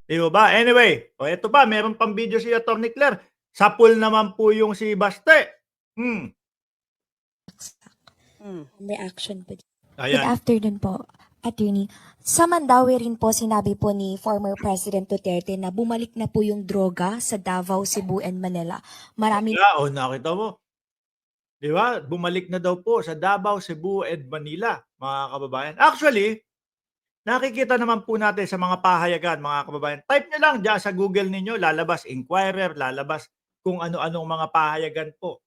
Di ba? Anyway, o eto pa, meron pang video si Atty. Claire. Sapul naman po yung si Baste. Reaction po. Good Ayan. afternoon po, Attorney. Sa Mandawi rin po sinabi po ni former President Duterte na bumalik na po yung droga sa Davao, Cebu, and Manila. Marami Nakita mo. Di ba? Bumalik na daw po sa Davao, Cebu, and Manila, mga kababayan. Actually, nakikita naman po natin sa mga pahayagan, mga kababayan. Type nyo lang dyan sa Google ninyo, lalabas Inquirer, lalabas kung ano-anong mga pahayagan po,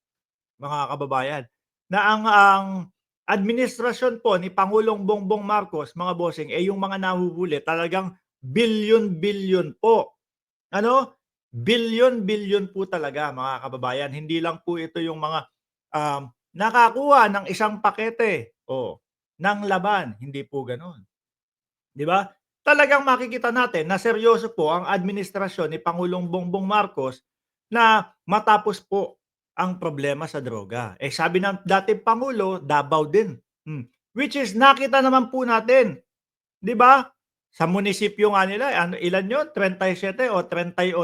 mga kababayan. Na ang administrasyon po ni Pangulong Bongbong Marcos, mga bossing, yung mga nahuhuli, talagang bilyon-bilyon po. Ano? Bilyon-bilyon po talaga, mga kababayan. Hindi lang po ito yung mga nakakuha ng isang pakete ng laban. Hindi po ganoon. Di ba? Talagang makikita natin na seryoso po ang administrasyon ni Pangulong Bongbong Marcos na matapos po ang problema sa droga. Sabi ng dating Pangulo, Davao din. Which is nakita naman po natin. Di ba? Sa munisipyo nga nila, ilan yun? 37 o 38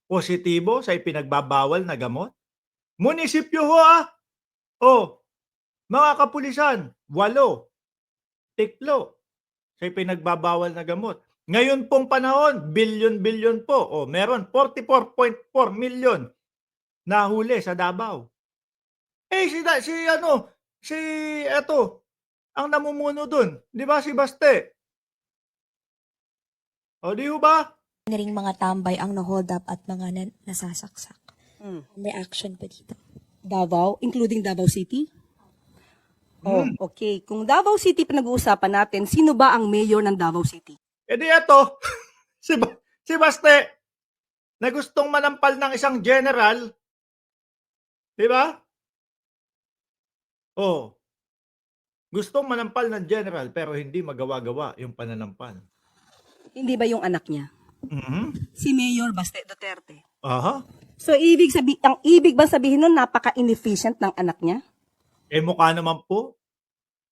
positibo sa ipinagbabawal na gamot. Munisipyo ho mga kapulisan, 8 tiklo sa ipinagbabawal na gamot. Ngayon pong panahon, bilyon-bilyon po. Meron 44.4 million nahuli sa Davao. Ang namumuno dun, di ba si Baste? Di ba? na ring mga tambay ang na-hold up at mga nasasaksak. Reaction po dito. Davao, including Davao City? Okay. Kung Davao City pinag-uusapan natin, sino ba ang mayor ng Davao City? Di eto, si Baste, na gustong manampal ng isang general, di ba? Gustong manampal ng general pero hindi magawa-gawa yung pananampal. Hindi ba yung anak niya? Si Mayor Baste Duterte. Aha. So, ang ibig bang sabihin nun, napaka-inefficient ng anak niya? Mukha naman po.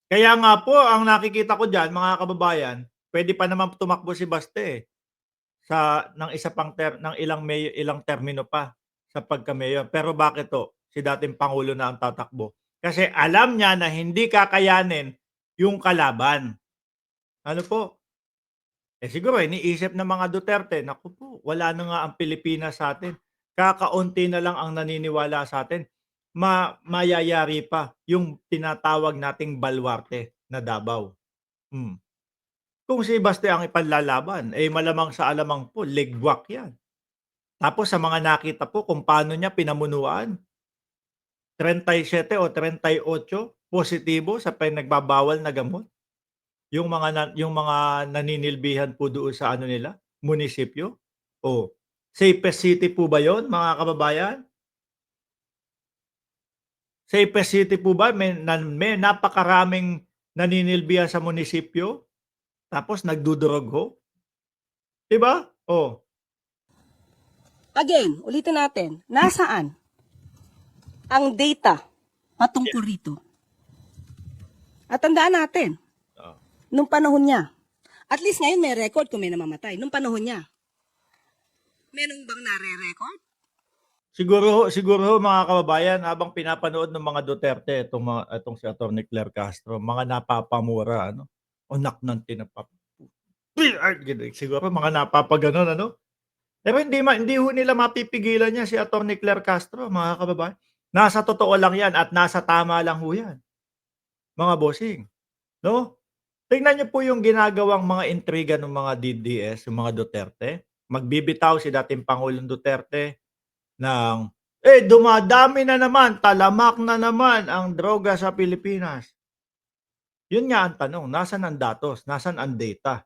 Kaya nga po, ang nakikita ko dyan, mga kababayan, pwede pa naman tumakbo si Baste ng isa pang ng ilang termino pa sa pagka-mayor. Pero bakit to? Si dating Pangulo na ang tatakbo. Kasi alam niya na hindi kakayanin yung kalaban. Ano po? Siguro iniisip ng mga Duterte, naku po, wala na nga ang Pilipinas sa atin. Kakaunti na lang ang naniniwala sa atin. Mayayari pa yung tinatawag nating baluarte na Davao. Kung si Baste ang ipanlalaban, malamang sa alamang po, ligwak yan. Tapos sa mga nakita po kung paano niya pinamunuan, 37 o 38 positibo sa pinagbabawal na gamot. Yung mga naninilbihan po doon sa nila, munisipyo. Safest city po ba 'yon, mga kababayan? Safest city po ba? May napakaraming naninilbihan sa munisipyo, tapos nagdudurog ho. 'Di ba? Again, ulitin natin. Nasaan ang data patungkol rito? At tandaan natin, nung panahon niya, at least ngayon may record kung may namamatay. Nung panahon niya, meron bang nare-record? Siguro mga kababayan, habang pinapanood ng mga Duterte itong si Atty. Claire Castro, mga napapamura, unak ng tinapap. Siguro mga napapaganon, Pero hindi ho nila mapipigilan niya si Atty. Claire Castro, mga kababayan. Nasa totoo lang yan at nasa tama lang ho yan, mga bossing. No? Tingnan niyo po yung ginagawang mga intriga ng mga DDS, yung mga Duterte. Magbibitaw si dating Pangulong Duterte ng, dumadami na naman, talamak na naman ang droga sa Pilipinas. Yun nga ang tanong, nasan ang datos, nasan ang data,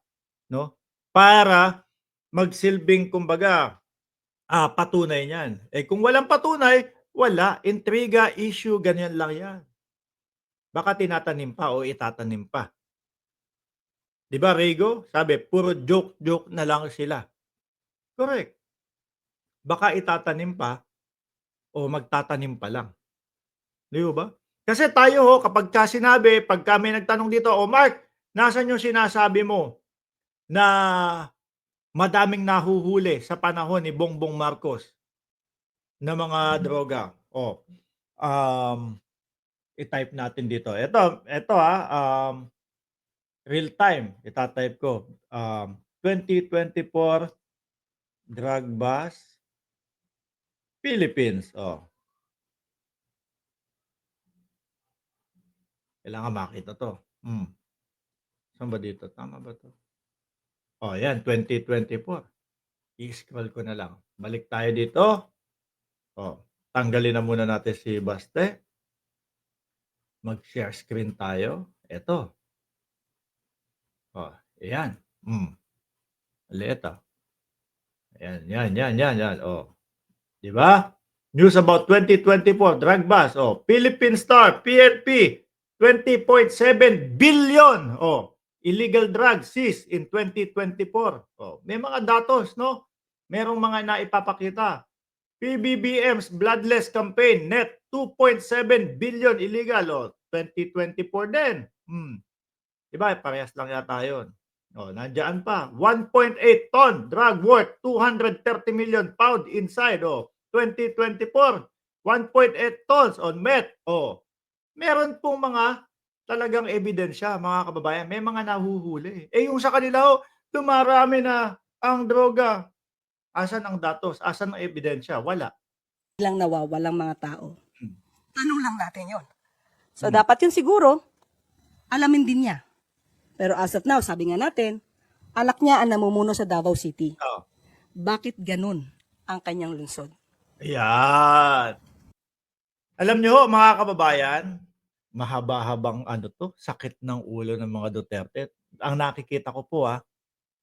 no? Para magsilbing, kumbaga, patunay niyan. Kung walang patunay, wala. Intriga, issue, ganyan lang yan. Baka tinatanim pa o itatanim pa. Di ba, Rego? Sabi, puro joke-joke na lang sila. Correct. Baka itatanim pa o magtatanim pa lang. Di ba? Kasi tayo kapag sinabi, pag kami nagtanong dito, Mark, nasan yung sinasabi mo na madaming nahuhuli sa panahon ni Bongbong Marcos na mga droga. I-type natin dito. Ito real time. Ita-type ko. 2024 drug bust Philippines. Kailangan makita to. Saan ba dito? Tama ba to? Yan, 2024. I-scroll ko na lang. Balik tayo dito. Tanggalin na muna natin si Baste. Mag-share screen tayo. Ito. Ayan. Maliit Ayan. Di ba? News about 2024 drug bust. Philippine Star, PNP, 20.7 billion. Illegal drugs seized in 2024. May mga datos, no? Merong mga naipapakita. PBBM's bloodless campaign net 2.7 billion illegal. 2024 din. Diba? Parehas lang yata yun. Nandiyan pa. 1.8 ton drug worth 230 million pound inside. 2024. 1.8 tons on meth. Meron pong mga talagang ebidensya, mga kababayan. May mga nahuhuli. Yung sa kanila, dumarami na ang droga. Asan ang datos? Asan ang ebidensya? Wala. Lang nawawalang mga tao. Tanong lang natin yon. So, dapat yun siguro, alamin din niya. Pero as of now, sabi nga natin, anak niya ang namumuno sa Davao City. Bakit ganun ang kanyang lungsod? Ayan. Alam niyo, mga kababayan, mahaba-habang sakit ng ulo ng mga Duterte. Ang nakikita ko po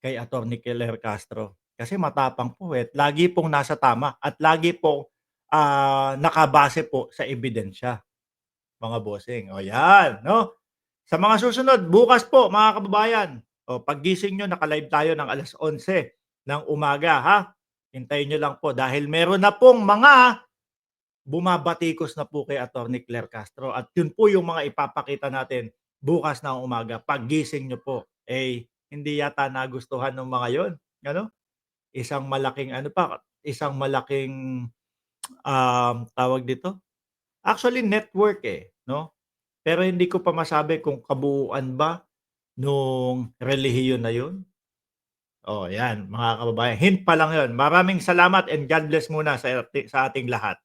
kay Atty. Claire Castro. Kasi matapang po lagi pong nasa tama at lagi pong nakabase po sa ebidensya, mga bossing. Yan, no? Sa mga susunod, bukas po, mga kababayan, paggising nyo, naka-live tayo ng alas 11 ng umaga, ha? Hintayin nyo lang po dahil meron na pong mga bumabatikos na po kay Atty. Claire Castro. At yun po yung mga ipapakita natin bukas na umaga. Paggising nyo po, hindi yata nagustuhan ng mga yon. Ano? Isang malaking tawag dito. Actually network no? Pero hindi ko pa masabi kung kabuuan ba nung relihiyon na yun. Yan mga kababayan. Hint pa lang yun. Maraming salamat and God bless muna sa ating lahat.